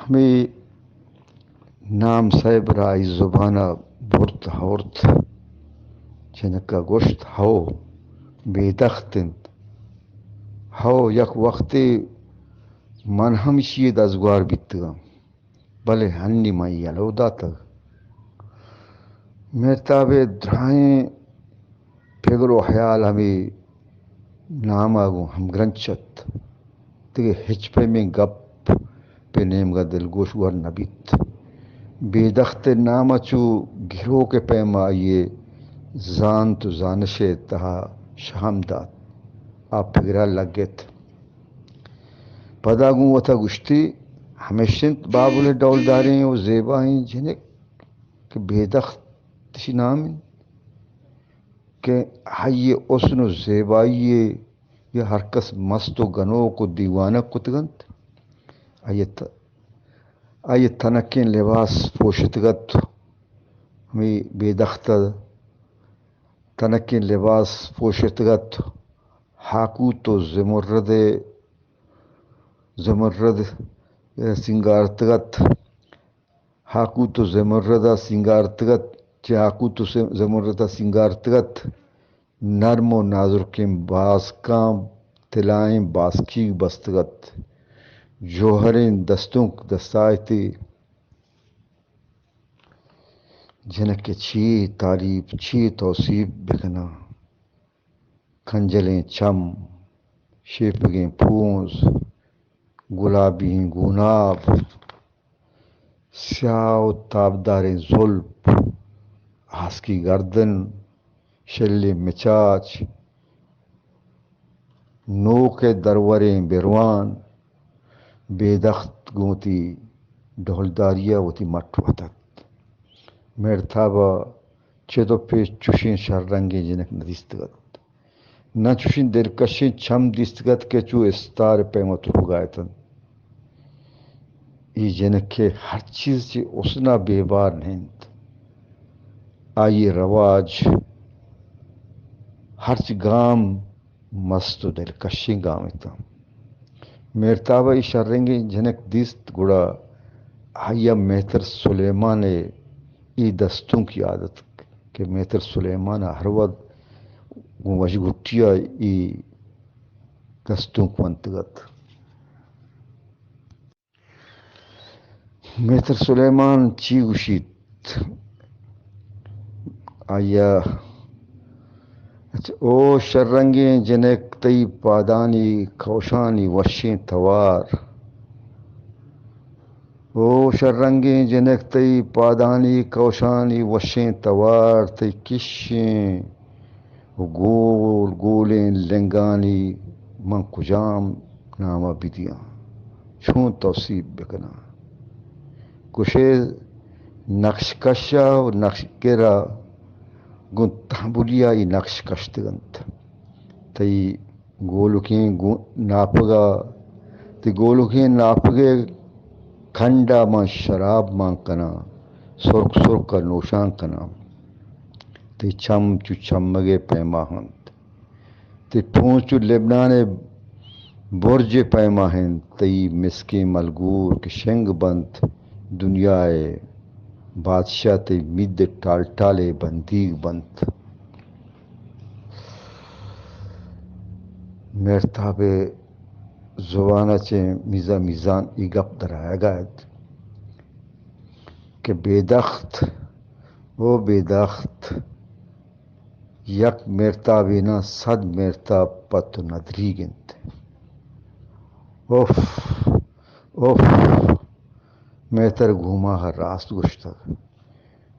hami nam sahib ra iz zubana burt hort chenaka gosht hao bedakhtin hao yak waqti man hamshiyed azgwar bitgam bale hanni mai alodata mertabe draye pegro hayal hami namagu ham granchat tige hechpe mein gap pe nem ga dil gosh war nabit bedakhte namachu ghiro ke pema ye zan tu zanishe taha shahamdat آپ فکرہ لگ گت پدا گوں وتا گشتی ہمیشنت بابل ڈولداریں و زیبائیں junk کہ بیدخت تشی نام کہ ہائی اسن و زیبائی یہ ہر کس مست و گنو کو دیوانہ کتگنت آئی تنکین لباس پوشتگت ہمیں بیدخت تنکین لباس پوشتگت حاکوت و زمرد سنگارتگت حاکوت و زمردہ سنگارتگت چاکوت و زمردہ سنگارتگت نرم و نازرکیں باسکاں تلائیں باسکی بستگت جوہریں دستوں دستائتی جنک چھی تعریف چھی توصیف بکنا کھنجلیں چم شیپگیں پھونس گلابی گوناب سیاہ و تابداریں زلف ہاس کی گردن شل مچاچ نو کے دروریں بیروان بیدخت گوتی ڈھولداریا ہوتی مٹ وطت مرتابا چدو پہ چوشیں شر رنگیں جنک ندیستگت نہ چوشیں دلکشیں چھم دیستگت کے چو استار پیمت ہو گایتن ای جنک کے ہر چیز چی اسنا بے بار نہیں آئی رواج ہر چی گام مست و دلکشیں گامتا مرتابا ای شر رنگیں جنک دیست گڑا آیا مہتر سلیمان ای دستوں کی عادت کہ مہتر سلیمان ہر وقت وش گھٹیا ای دستوں کو انتگت مہتر سلیمان چی گشیت آیا او شررنگیں جنک تئی پادانی کوشانی وشیں توار او شررنگیں جنک تئی پادانی کوشانی وشیں توار تئی کشیں گول گولیں لنگانی من کجام نامہ بدیاں چون توصیب بکنا کشے نقش کشا و نقش گرا گن تحبولیا ای نقش کشتگنت تی گولکیں ناپگا تی گولکیں ناپگے کھنڈا من شراب مان کنا سرک سرک کا نوشان کنا تی چم چو چمگے پیما ہند تی ٹھون چو لبنان برج پیما ہند تی مسکی ملگور کی شنگ بند دنیائے بادشاہ تی مید ٹال ٹالے بندیگ بند مرتاب زبانہ چے میزا میزان ای گپ درایا گاید کہ بیدخت او بیدخت یک مرتابینا صد مرتاب پت ندری گنت اوف اوف مہتر گھوما ہر راست گشتگ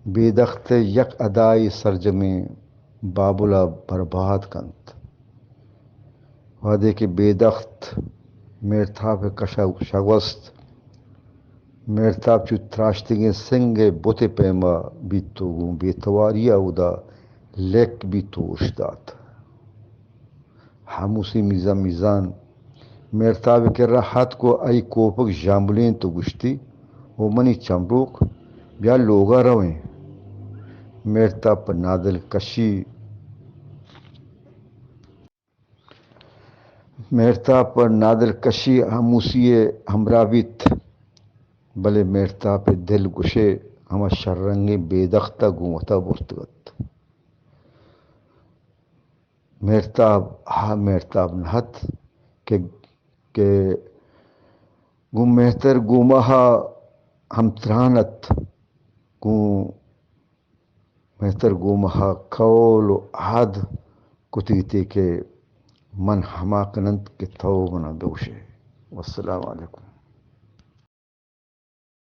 بیدخت یک ادائی سرجمیں بابلا برباد کنت وعدے کہ بیدخت مرتاب کشا شگوست مرتاب چو تراشتگیں سنگے بوتے پیما بیتو گوں بیتواریا ادا لیک بیتو اشدات ہموسی میزا میزان مرتاب کے راحت کو ای کوپک جامبلین تو گشتی وہ منی چمروک بیا لوگا رویں مرتاب پر نادل کشی مرتاب پر نادل کشی ہموسی ہمراویت بلے میرتا پہ دل گشے ہم شرنگی بیدختہ گومتا برتگت میرتاب ہا میرتاب نہت کہ گم مہتر گومہا ہم ترانت گوں مہتر گومہا کول و عاد کتیتے کہ من ہما کنند کہ تو منا دوشے. والسلام علیکم.